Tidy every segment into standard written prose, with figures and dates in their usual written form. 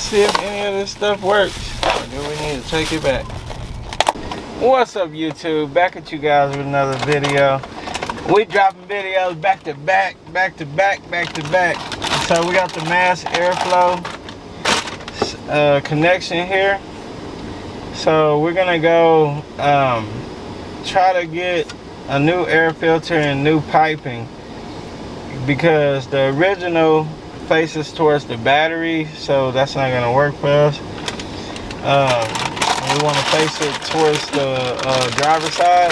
let's see if any of this stuff works. Or do we need to take it back? What's up, YouTube? Back at you guys with another video. We dropping videos back to back, back to back, back to back. So we got the mass airflow connection here. So we're gonna go try to get a new air filter and new piping, because the original faces towards the battery, so that's not gonna work for us. We want to face it towards the driver's side.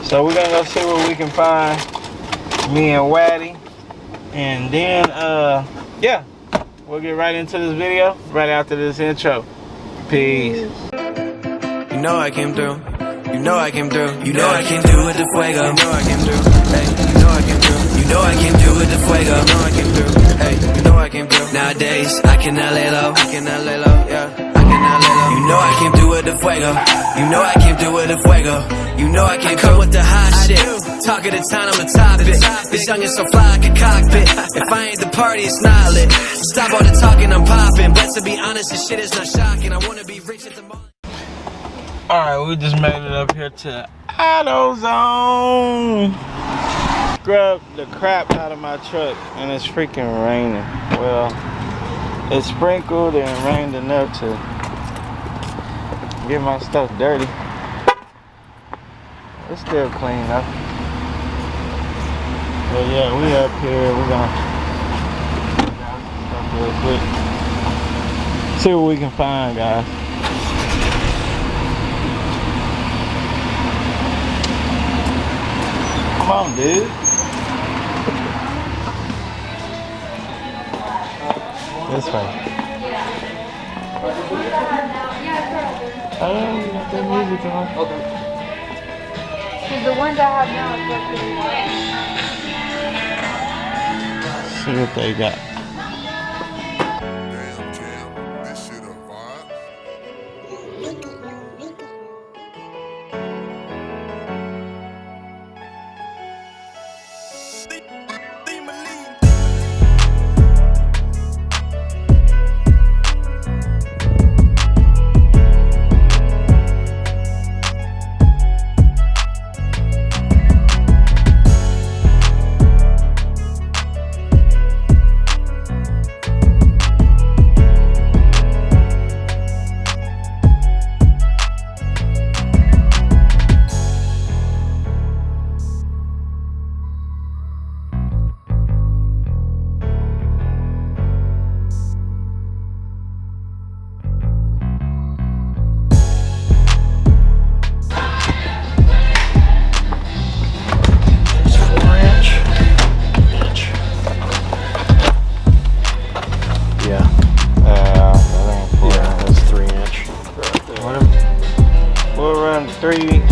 So we're gonna go see what we can find, me and Waddy, and then yeah, we'll get right into this video right after this intro. Peace. You know I came through. You know I came through. You know I came through with the fuego. You know I came through. Hey, you know I came through. You know I came through with the fuego. You know I came through. Hey, you know I came through. Nowadays I cannot lay low. I cannot lay low. Yeah, I cannot lay low. You know I came through with the fuego. You know I came through with the fuego. You know I came through with the hot shit. Talk of the town, I'm a topic. This young is so fly like a cockpit. If I ain't the party, it's not lit. Stop all the talking, I'm popping. But to be honest, this shit is not shocking. I wanna be rich at the moment. Alright, we just made it up here to AutoZone. Scrubbed the crap out of my truck and it's freaking raining. Well, it sprinkled and rained enough to get my stuff dirty. It's still clean though. But yeah, we up here. We're gonna stuff real quick. See what we can find, guys. Come on, dude. This way. Oh, you got that music on. Okay. Because the ones I have now is what See what they got. Damn, Cam, this shit a vibe.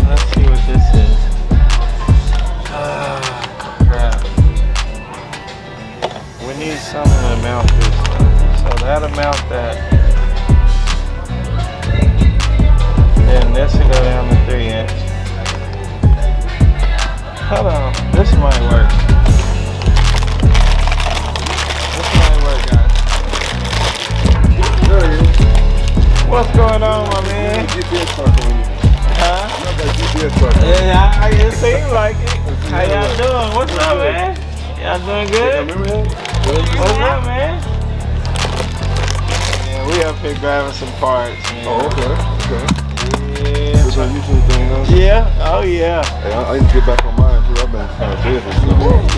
Let's see what this is. Crap. We need something to mount this stuff. So that'll mount that. Then this will go down to 3-inch. Hold on. This might work. This might work, guys. What's going on, my man? Huh? Yeah, it seems like it. How y'all doing? What's up, man? Y'all doing good? What's up, man? Yeah, we up here grabbing some parts, man. Oh, okay. Yeah. That's our usual thing, huh? Yeah. Oh, yeah. Hey, I need to get back on mine, too. I've been kind of busy, so.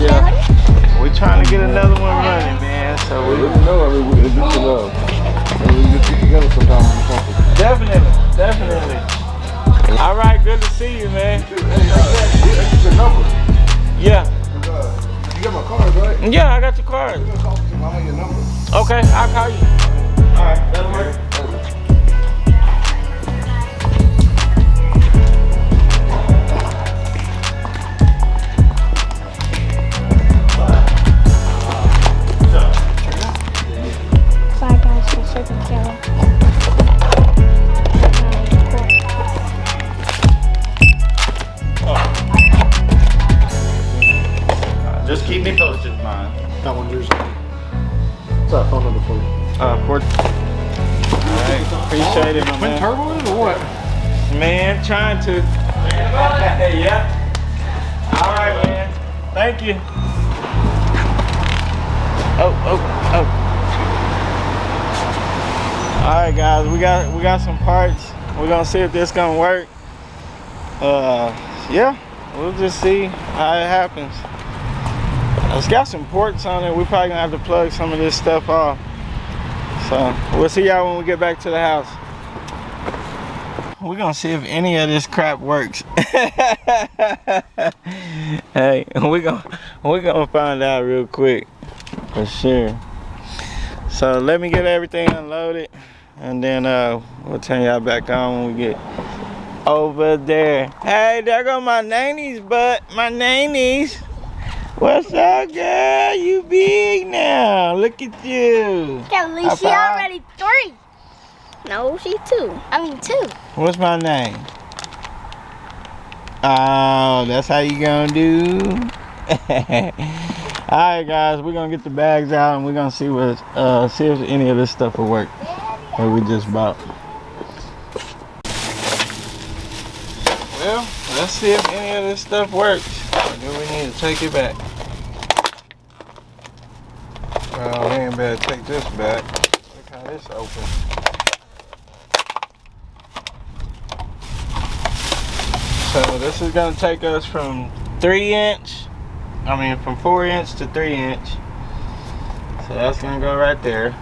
Yeah. We're trying to get another one running, man. So we Let me know. I mean, we can get to know. Maybe we get together sometime or something. Definitely. All right, good to see you, man. Hey, that's your number. Yeah. You got my card, right? Yeah, I got your card. I'll have your number. Okay, I'll call you. All right, that'll work. Just keep me posted, mine. Got one yours. What's that phone number for you? Appreciate it, my Twin man. turbo is or what? Man, trying to. Yeah. All right, man. Thank you. Oh. All right, guys. We got some parts. We're gonna see if this gonna work. Yeah. We'll just see how it happens. It's got some ports on it. We're probably gonna have to plug some of this stuff off. So we'll see y'all when we get back to the house. We're gonna see if any of this crap works. Hey, we're gonna find out real quick for sure. So let me get everything unloaded, and then we'll turn y'all back on when we get over there. Hey, there go my nannies, but my nannies. What's up, girl? You big now. Look at you. Kelly, she already 3. No, she 2. I mean 2. What's my name? Oh, that's how you gonna do? Alright, guys, we're gonna get the bags out and we're gonna see what see if any of this stuff will work that we just bought. Well, let's see if any of this stuff works. Or do we need to take it back? Well, we ain't better take this back. Look how this open. So this is gonna take us from 3-inch, from 4-inch to 3-inch. So that's gonna go right there.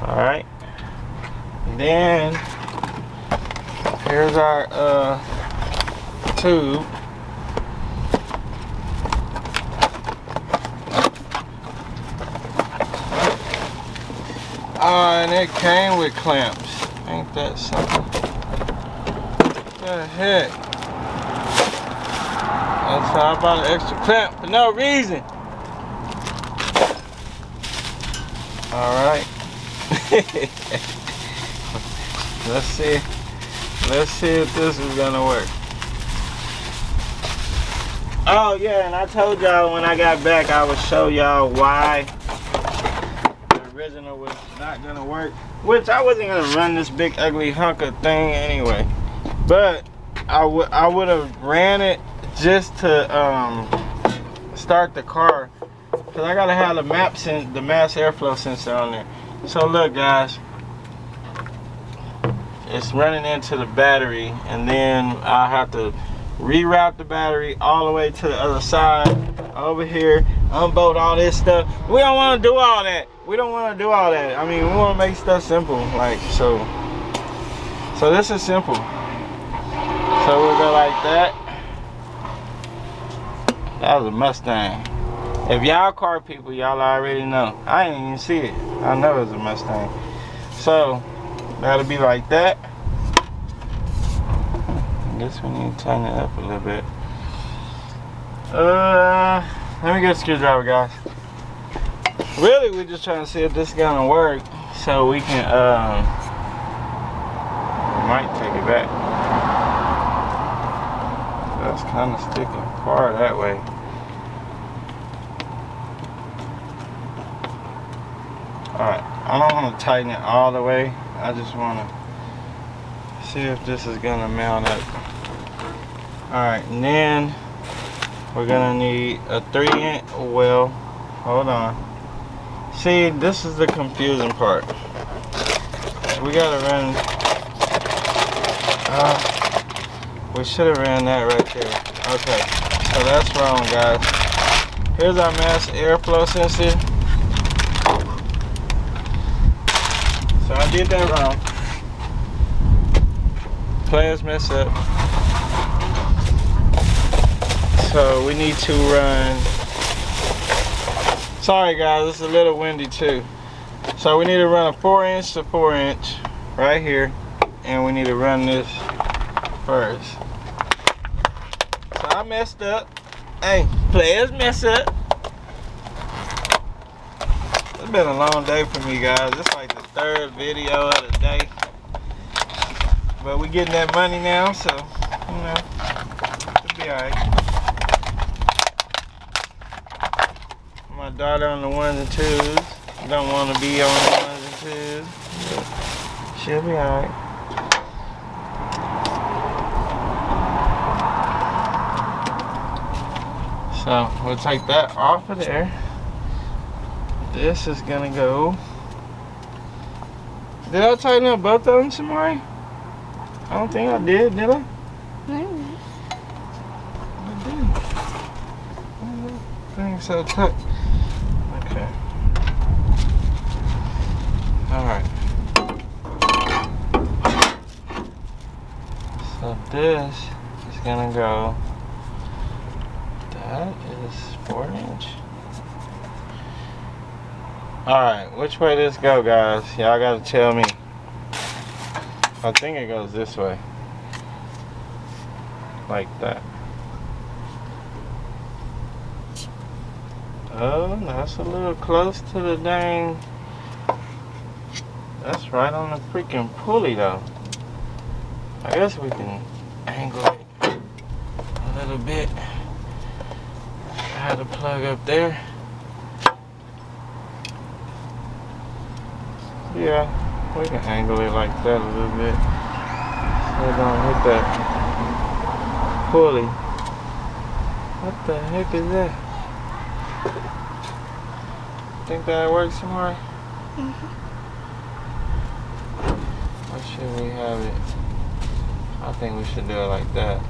All right. Then here's our tube. And it came with clamps. Ain't that something? What the heck? That's how I bought an extra clamp for no reason. Alright. Let's see if this is gonna work. Oh yeah, and I told y'all when I got back I would show y'all why the original was not gonna work. Which I wasn't gonna run this big ugly hunk of thing anyway. But I would have ran it just to start the car. Cause I gotta have the mass airflow sensor on there. So look, guys, it's running into the battery, and then I have to reroute the battery all the way to the other side over here, unbolt all this stuff. We don't want to do all that. We don't want to do all that. I mean, we want to make stuff simple, like so this is simple. So we'll go like that. That was a Mustang. If y'all car people, y'all already know. I didn't even see it. I know it was a Mustang. So that'll be like that. I guess we need to tighten it up a little bit. Let me get a screwdriver, guys. Really, we're just trying to see if this is gonna work, so we can might take it back. That's kind of sticking far that way. Alright, I don't want to tighten it all the way. I just want to see if this is going to mount up. Alright, and then we're going to need a 3-inch. Well, hold on. See, this is the confusing part. We got to run. We should have ran that right there. Okay, so that's wrong, guys. Here's our mass airflow sensor. So I did that wrong. Players mess up. So we need to run. Sorry guys, it's a little windy too. So we need to run a 4-inch to 4-inch right here, and we need to run this first. So I messed up. Hey, players mess up. It's been a long day for me, guys. It's like the 3rd video of the day. But we getting that money now, so you know, it'll be alright. My daughter on the 1s and 2s. Don't want to be on the 1s and too. She'll be alright. So we'll take that off of there. This is gonna go. Did I tighten up both of them, Samari? I don't think I did I? No. I didn't. I think so tight. Okay. Alright. So this is gonna go. That is 4 inch. Alright, which way this go, guys? Y'all gotta tell me. I think it goes this way. Like that. Oh, that's a little close to the dang. That's right on the freaking pulley though. I guess we can angle it a little bit. I had a plug up there. Yeah, we can angle it like that a little bit. So it don't hit that pulley. What the heck is that? Think that works somewhere? Or should we have it? I think we should do it like that.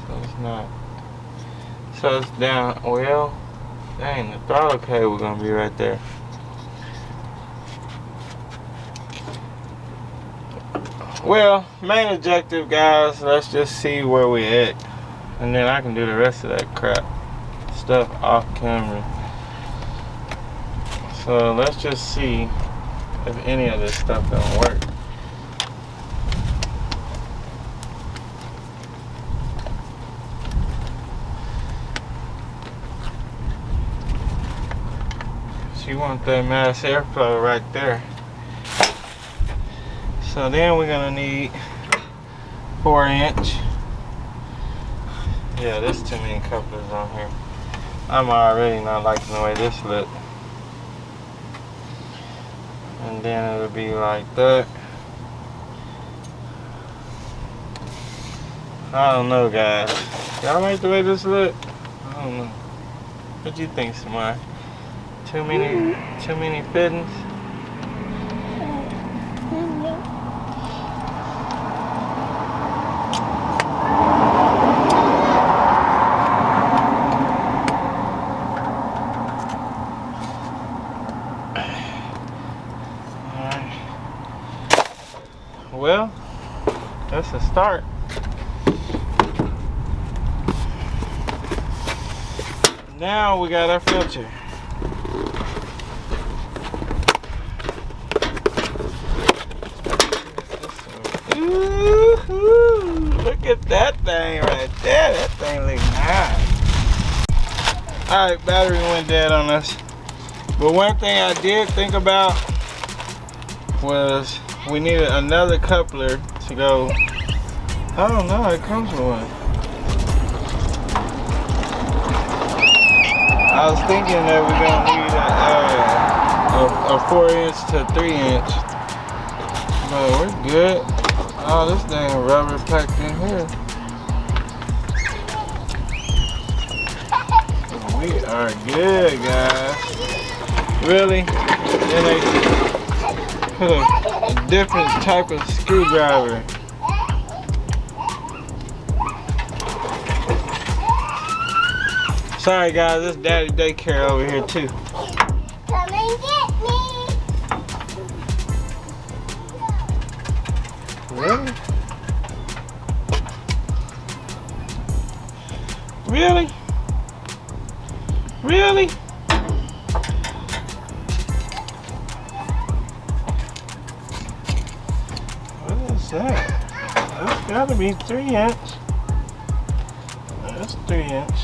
So it's not. So it's down. Well, dang, the throttle cable gonna be right there. Well, main objective, guys, let's just see where we at. And then I can do the rest of that crap stuff off camera. So let's just see if any of this stuff don't work. So you want that mass airflow right there. So then we're gonna need 4 inch. Yeah, there's too many couplers on here. I'm already not liking the way this looks. And then it'll be like that. I don't know, guys. Y'all like the way this look? I don't know. What you think, Samar? Too many fittings? Well, that's a start. Now we got our filter. Ooh, look at that thing right there. That thing looks nice. Alright, battery went dead on us. But one thing I did think about was we needed another coupler to go. I don't know, it comes with one. I was thinking that we're gonna need a 4 inch to 3 inch. But we're good. Oh, this dang rubber packed in here. We are good, guys. Really? Then they put a different type of screwdriver. Sorry guys, it's daddy daycare over here too. Come and get me. Really? Really? Really? What is that? That's gotta be 3 inch. That's 3 inch.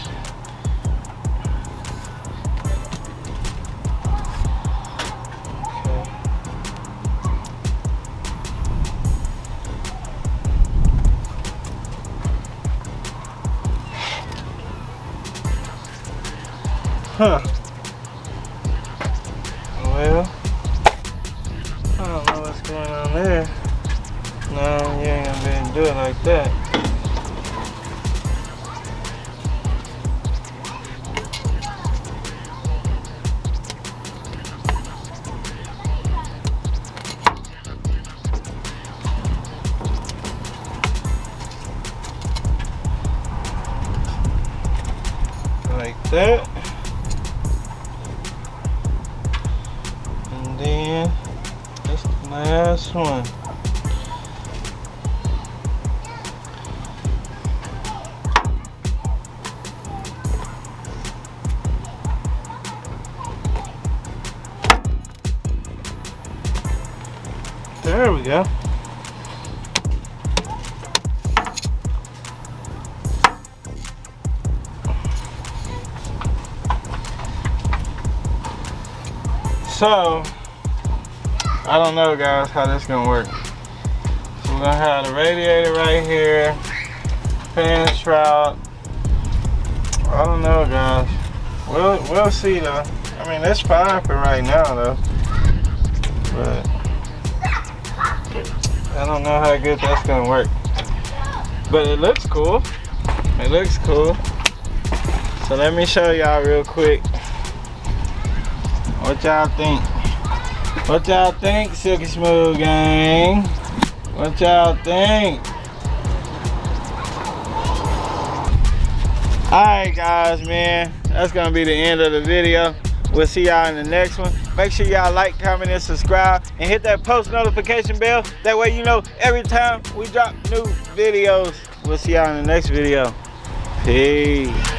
Huh. Well, do it like that. Like that. And then that's the last one. There we go. So, I don't know guys how this gonna work. So we're gonna have the radiator right here, fan shroud. I don't know guys. We'll see though. I mean it's fine for right now though. But I don't know how good that's gonna work. But it looks cool. It looks cool. So let me show y'all real quick. What y'all think? What y'all think, Silky Smooth gang? What y'all think? Alright guys, man. That's gonna be the end of the video. We'll see y'all in the next one. Make sure y'all like, comment, and subscribe. And hit that post notification bell. That way you know every time we drop new videos. We'll see y'all in the next video. Peace.